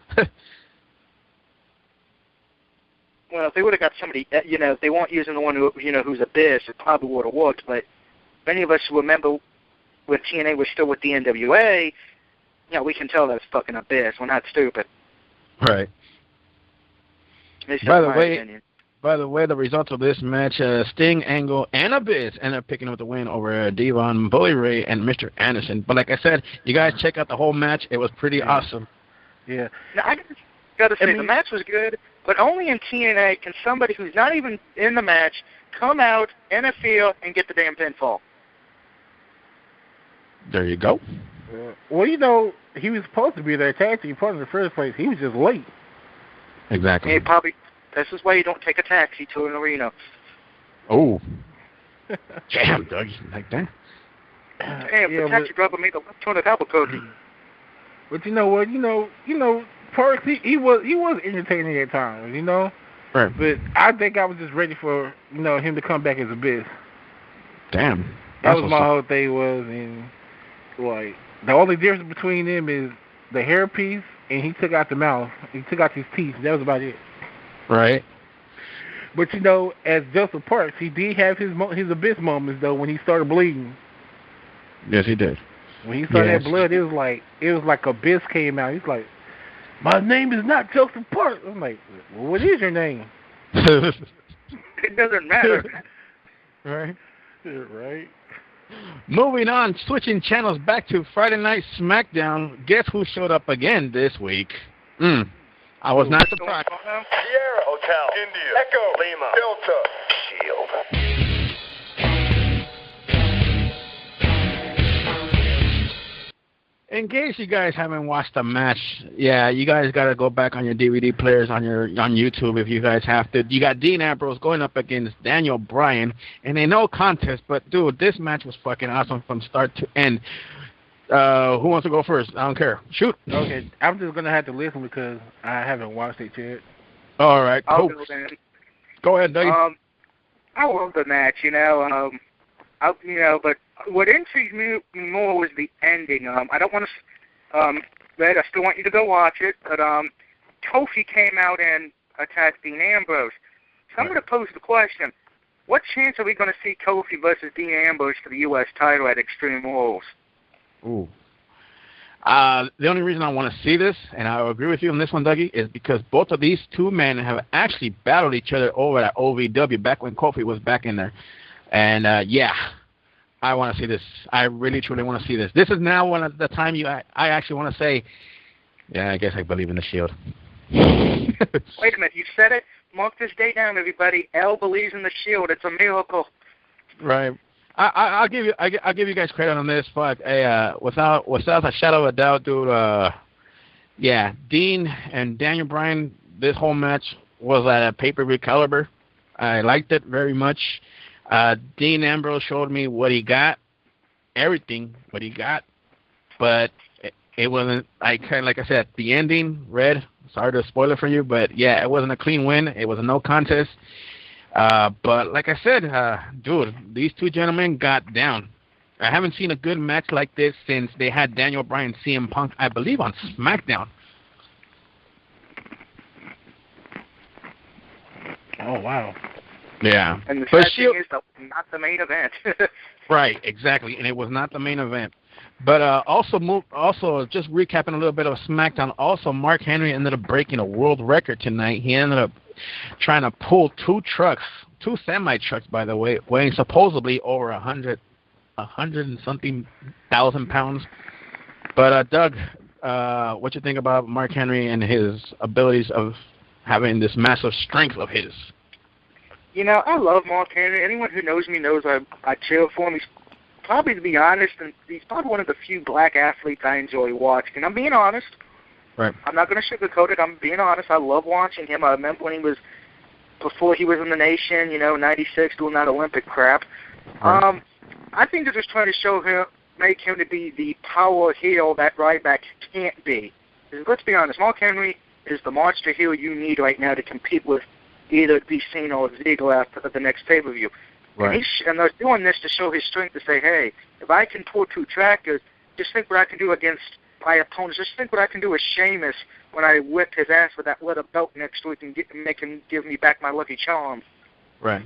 Well, if they would have got somebody, if they weren't using the one who's Abyss, it probably would have worked. But many of us remember when TNA was still with the NWA. We can tell that's fucking Abyss. We're not stupid. Right. By the way, the results of this match, Sting, Angle, and Abyss ended up picking up the win over Devon, Bully Ray, and Mr. Anderson. But like I said, you guys check out the whole match. It was pretty awesome. Yeah. Now, I got to say, the match was good, but only in TNA can somebody who's not even in the match come out, interfere, and get the damn pinfall. There you go. Well, he was supposed to be their tag team partner in the first place. He was just late. Exactly. This is why you don't take a taxi to an arena. Oh. Damn, Doug. Like that? Damn, the taxi driver made a left turn at Albuquerque. But you know what? Parks, he was entertaining at times, Right. But I think I was just ready for, him to come back as Abyss. Damn. That was my whole thing and, like, the only difference between them is the hairpiece, and he took out the mouth. He took out his teeth. That was about it. Right. But as Joseph Parks, he did have his Abyss moments though when he started bleeding. Yes, he did. When he saw that blood, it was like Abyss came out. He's like, "My name is not Joseph Parks." I'm like, "Well, what is your name?" It doesn't matter. Right. Right. Moving on, switching channels back to Friday Night SmackDown. Guess who showed up again this week? I was not surprised. Sierra Hotel, India, Echo, Lima, Delta, Shield. In case you guys haven't watched the match, you guys got to go back on your DVD players on YouTube if you guys have to. You got Dean Ambrose going up against Daniel Bryan, and they no contest, but dude, this match was fucking awesome from start to end. Who wants to go first? I don't care. Shoot. Okay, I'm just gonna have to listen because I haven't watched it yet. All right, cool. Go ahead, Dougie. I love the match, but what intrigued me more was the ending. I don't want to, Red, I still want you to go watch it, but Kofi came out and attacked Dean Ambrose. So I'm going to pose the question: what chance are we going to see Kofi versus Dean Ambrose for the U.S. title at Extreme Rules? Ooh. The only reason I want to see this, and I agree with you on this one, Dougie, is because both of these two men have actually battled each other over at OVW back when Kofi was back in there. And, I want to see this. I really, truly want to see this. This is now one of the time I actually want to say, I guess I believe in the Shield. Wait a minute. You said it. Mark this day down, everybody. L believes in the Shield. It's a miracle. Right. I'll give you guys credit on this, but without a shadow of a doubt, dude. Dean and Daniel Bryan. This whole match was at a pay-per-view caliber. I liked it very much. Dean Ambrose showed me what he got, what he got, but it wasn't like I said. The ending, Red. Sorry to spoil it for you, but it wasn't a clean win. It was a no contest. But like I said, dude, these two gentlemen got down. I haven't seen a good match like this since they had Daniel Bryan and CM Punk, I believe, on SmackDown. Oh, wow. Yeah. And the sad thing is, not the main event. Right, exactly, and it was not the main event. But also, just recapping a little bit of SmackDown, also Mark Henry ended up breaking a world record tonight. He ended up trying to pull two semi-trucks, by the way, weighing supposedly over 100 and something thousand pounds. But Doug, what you think about Mark Henry and his abilities of having this massive strength of his? You know, I love Mark Henry. Anyone who knows me knows I cheer for him. He's probably, to be honest, and he's probably one of the few black athletes I enjoy watching. And I'm being honest. Right. I'm not going to sugarcoat it. I'm being honest. I love watching him. I remember when he was, before he was in the Nation, 96, doing that Olympic crap. Right. I think they're just trying to make him to be the power heel that Ryback can't be. Because let's be honest, Mark Henry is the monster heel you need right now to compete with either be seen or Ziggler at the next pay-per-view. Right. And they're doing this to show his strength, to say, hey, if I can pull two trackers, just think what I can do against my opponents. Just think what I can do with Sheamus when I whip his ass with that leather belt next week and make him give me back my Lucky Charm. Right.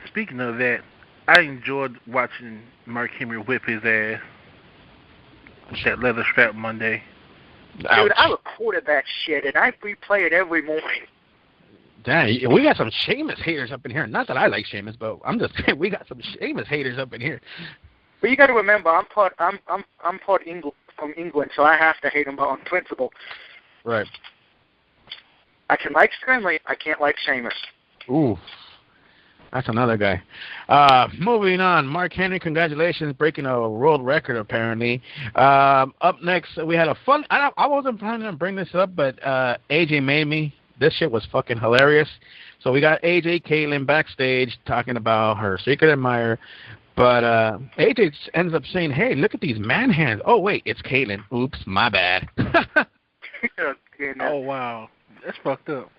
Speaking of that, I enjoyed watching Mark Henry whip his ass. That leather strap Monday. Ouch. Dude, I recorded that shit, and I replay it every morning. Dang, we got some Sheamus haters up in here. Not that I like Sheamus, but I'm just saying we got some Sheamus haters up in here. But you got to remember, I'm part from England, so I have to hate him on principle. Right. I can like Stanley, I can't like Sheamus. Ooh, that's another guy. Moving on, Mark Henry, congratulations, breaking a world record apparently. Up next, we had a fun. I wasn't planning on bringing this up, but AJ made me. This shit was fucking hilarious. So we got AJ Caitlyn backstage talking about her secret admirer. But AJ ends up saying, hey, look at these man hands. Oh, wait, it's Caitlyn. Oops, my bad. Oh, wow. That's fucked up.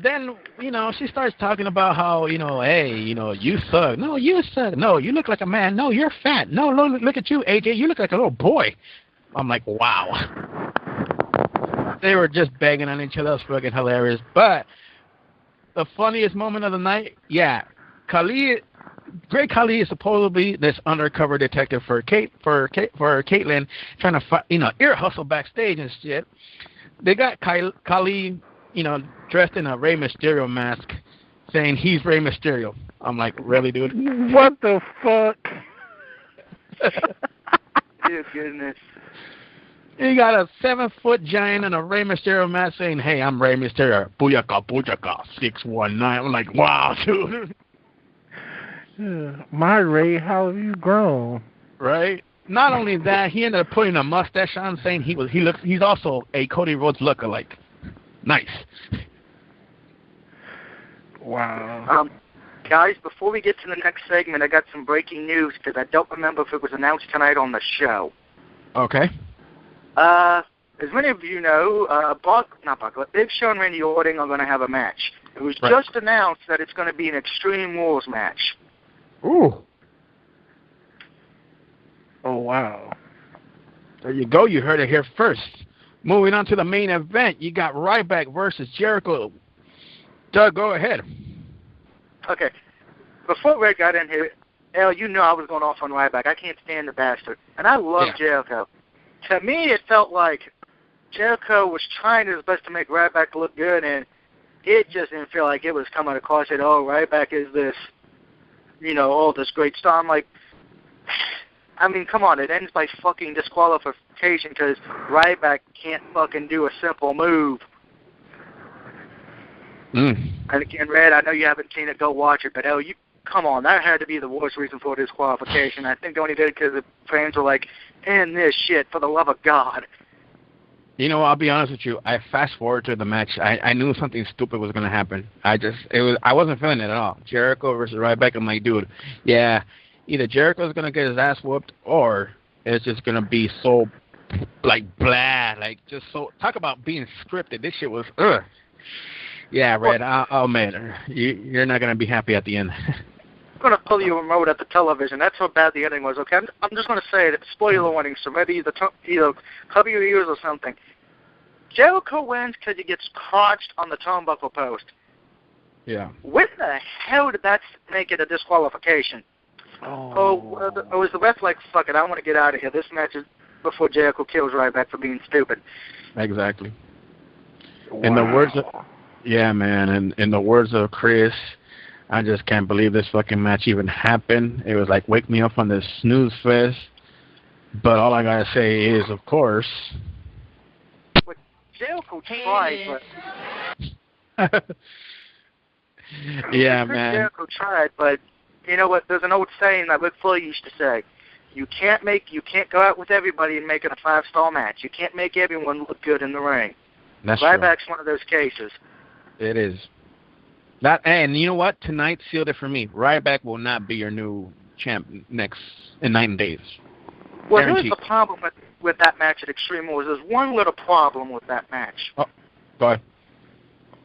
Then, she starts talking about how, hey, you suck. No, you suck. No, you look like a man. No, you're fat. No, look at you, AJ. You look like a little boy. I'm like, wow. They were just banging on each other. It was fucking hilarious. But the funniest moment of the night, yeah, Great Khali is supposedly this undercover detective for Caitlyn, trying to ear hustle backstage and shit. They got Khali, dressed in a Rey Mysterio mask, saying he's Rey Mysterio. I'm like, really, dude? What the fuck? Dear goodness. You got a 7-foot giant in a Rey Mysterio mask saying, hey, I'm Rey Mysterio. Booyaka, booyaka, 619. I'm like, wow, dude. My Ray, how have you grown? Right? Not only that, he ended up putting a mustache on, saying he's also a Cody Rhodes lookalike. Nice. Wow. Guys, before we get to the next segment, I got some breaking news because I don't remember if it was announced tonight on the show. Okay. As many of you know, Big Show and Randy Orton are going to have a match. It was just announced that it's going to be an Extreme Rules match. Ooh. Oh, wow. There you go. You heard it here first. Moving on to the main event, you got Ryback versus Jericho. Doug, go ahead. Okay. Before Red got in here, Al, you know I was going off on Ryback. I can't stand the bastard. And I love Jericho. To me, it felt like Jericho was trying his best to make Ryback look good, and it just didn't feel like it was coming across at all. Ryback is this, all this great star. I'm like, I mean, come on, it ends by fucking disqualification because Ryback can't fucking do a simple move. And again, Red, I know you haven't seen it, go watch it, but come on, that had to be the worst reason for disqualification. I think they only did it because the fans were like, end this shit, for the love of God. I'll be honest with you. I fast-forward to the match. I knew something stupid was going to happen. I wasn't feeling it at all. Jericho versus Ryback, I'm like, dude, yeah, either Jericho's going to get his ass whooped or it's just going to be so, like, blah, like, just so, talk about being scripted. This shit was, ugh. Yeah, Red, I'll admit, you're not going to be happy at the end. I'm going to pull you a remote at the television. That's how bad the ending was, okay? I'm just going to say it. Spoiler warning, so maybe either cover your ears or something. Jericho wins because he gets crotched on the turnbuckle post. Yeah. When the hell did that make it a disqualification? Was the ref like, fuck it, I want to get out of here. This match is before Jericho kills Ryback for being stupid. Exactly. Wow. In the words of, yeah, man, and in the words of Chris, I just can't believe this fucking match even happened. It was like, wake me up on this snooze fest. But all I gotta say is, of course... But Jericho tried, but... Yeah, man. Jericho tried, but you know what? There's an old saying that Ric Flair used to say: you can't go out with everybody and make it a 5-star match. You can't make everyone look good in the ring. That's Ryback's one of those cases. It is. That, and you know what? Tonight sealed it for me. Ryback will not be your new champ in 9 days. Well, Guaranteed. here's the problem with that match at Extreme Rules. There's one little problem with that match. Oh, go ahead.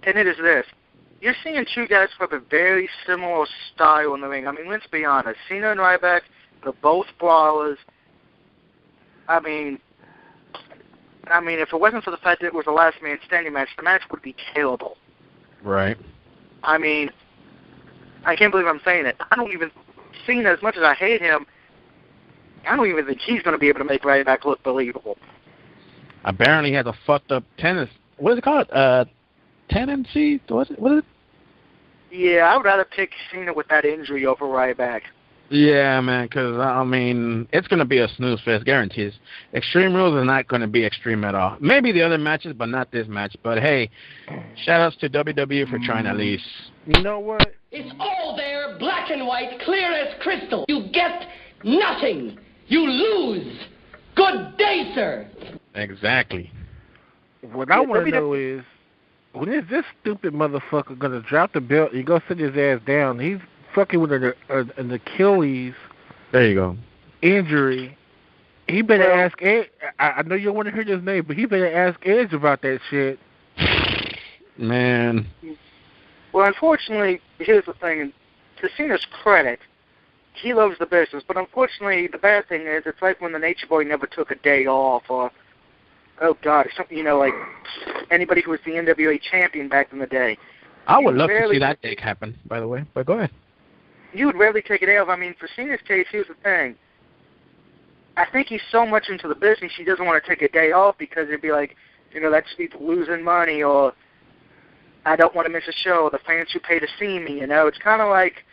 And it is this. You're seeing two guys with a very similar style in the ring. I mean, let's be honest. Cena and Ryback, they're both brawlers. I mean, if it wasn't for the fact that it was a last man standing match, the match would be terrible. Right. I mean, I can't believe I'm saying it. I don't even, Cena, as much as I hate him, I don't even think he's going to be able to make Ryback look believable. Apparently he has a fucked up tennis. What is it called? Tendency? What is it? Yeah, I would rather pick Cena with that injury over Ryback. Yeah, man, because, I mean, it's going to be a snooze fest, guarantees. Extreme Rules is not going to be extreme at all. Maybe the other matches, but not this match. But, hey, shout-outs to WWE for trying at least. You know what? It's all there, black and white, clear as crystal. You get nothing. You lose. Good day, sir. Exactly. What I want to know is, when is this stupid motherfucker going to drop the belt and go sit his ass down? He's fucking with an Achilles. There you go. Injury. He better ask Edge. I know you don't want to hear his name, but he better ask Edge about that shit. Man. Well, unfortunately, here's the thing. To Cena's credit, he loves the business, but unfortunately, the bad thing is, it's like when the Nature Boy never took a day off, or, oh God, something, you know, like anybody who was the NWA champion back in the day. I would love to see that day happen, by the way, but go ahead. You would rarely take a day off. I mean, for Cena's case, here's the thing. I think he's so much into the business, he doesn't want to take a day off because it'd be like, you know, that's losing money, or I don't want to miss a show, or the fans who pay to see me, you know. It's kind of like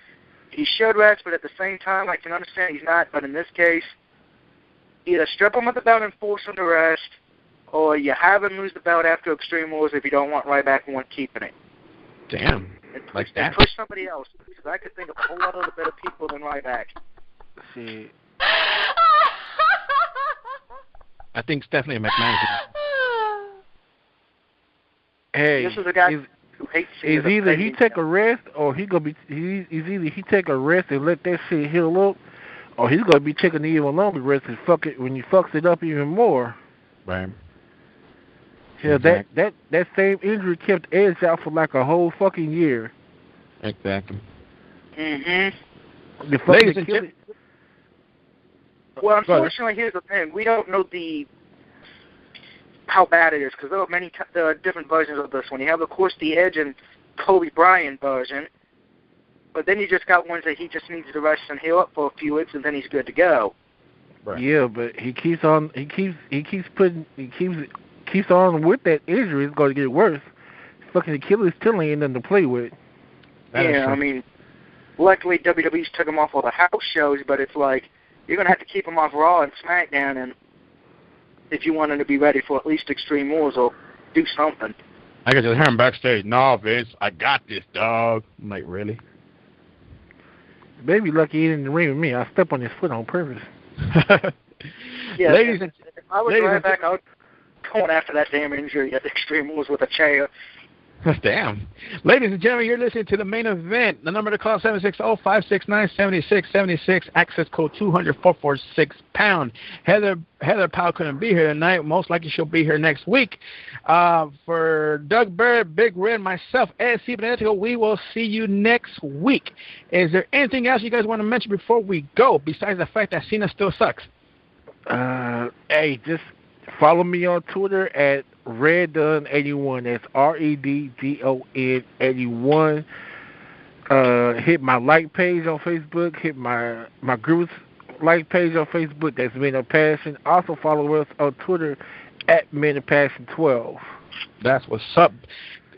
he should rest, but at the same time, I can understand he's not. But in this case, either strip him of the belt and force him to rest, or you have him lose the belt after Extreme Rules if you don't want Ryback and want keeping it. Damn. Like that? Push somebody else, because I could think of a whole lot of better people than Ryback. See. I think Stephanie McMahon. Hey, this is a guy who hates Cena. Is either he take a rest, or he's either he take a rest and let that shit heal up, or he's gonna be taking an even longer rest and when he fucks it up even more. Right. Yeah, exactly. that same injury kept Edge out for like a whole fucking year. Exactly. Mm-hmm. Ladies and gentlemen. Well, unfortunately, here's the thing: we don't know how bad it is, because there are different versions of this one. You have, of course, the Edge and Kobe Bryant version, but then you just got ones that he just needs to rest and heal up for a few weeks, and then he's good to go. Right. Yeah, but he keeps on with that injury. It's going to get worse. Fucking Achilles still ain't nothing to play with. Yeah, I mean, luckily WWE's took him off all the house shows, but it's like you're going to have to keep him off Raw and SmackDown, and if you want him to be ready for at least Extreme Rules or do something. I can just hear him backstage. No, Vince, I got this, dog. I'm like, really? Baby lucky he didn't in the ring with me. I stepped on his foot on purpose. Yeah, ladies and I was right back. I was going after that damn injury at Extreme Rules with a chair. Damn. Ladies and gentlemen, you're listening to the main event. The number to call 760-569-7676. Access code 200-446-pound. Heather Powell couldn't be here tonight. Most likely she'll be here next week. For Doug Bird, Big Red, myself, EL.CIBERNETICO, we will see you next week. Is there anything else you guys want to mention before we go, besides the fact that Cena still sucks? Hey, just follow me on Twitter at Reddon81. That's REDDON 81. Hit my like page on Facebook. Hit my group's like page on Facebook. That's Men of Passion. Also follow us on Twitter at Men of Passion 12. That's what's up.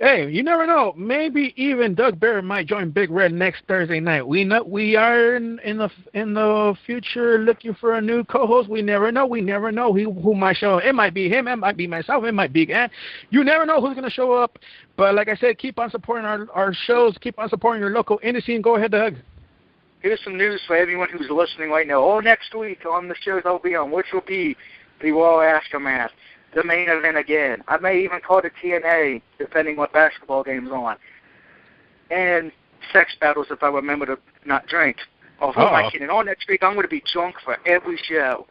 Hey, you never know. Maybe even Doug Barrett might join Big Red next Thursday night. We are in the future looking for a new co-host. We never know. Who might show up. It might be him. It might be myself. It might be Ant. You never know who's going to show up. But like I said, keep on supporting our shows. Keep on supporting your local indie scene. Go ahead, Doug. Here's some news for everyone who's listening right now. Next week on the shows I'll be on, which will be the Raw Aftermath, the main event again. I may even call it TNA, depending what basketball game's on. And sex battles, if I remember to not drink. Although I'm kidding. All next week, I'm going to be drunk for every show.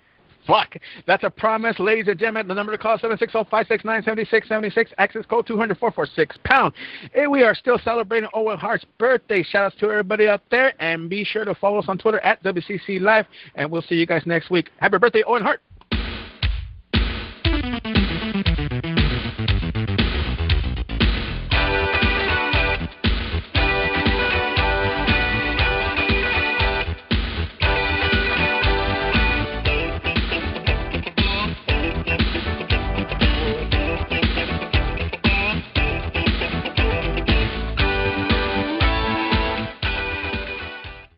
Fuck. That's a promise, ladies and gentlemen. The number to call is 760-569-7676. Access code 200-446-pound. And we are still celebrating Owen Hart's birthday. Shout out to everybody out there. And be sure to follow us on Twitter at WCC Live. And we'll see you guys next week. Happy birthday, Owen Hart.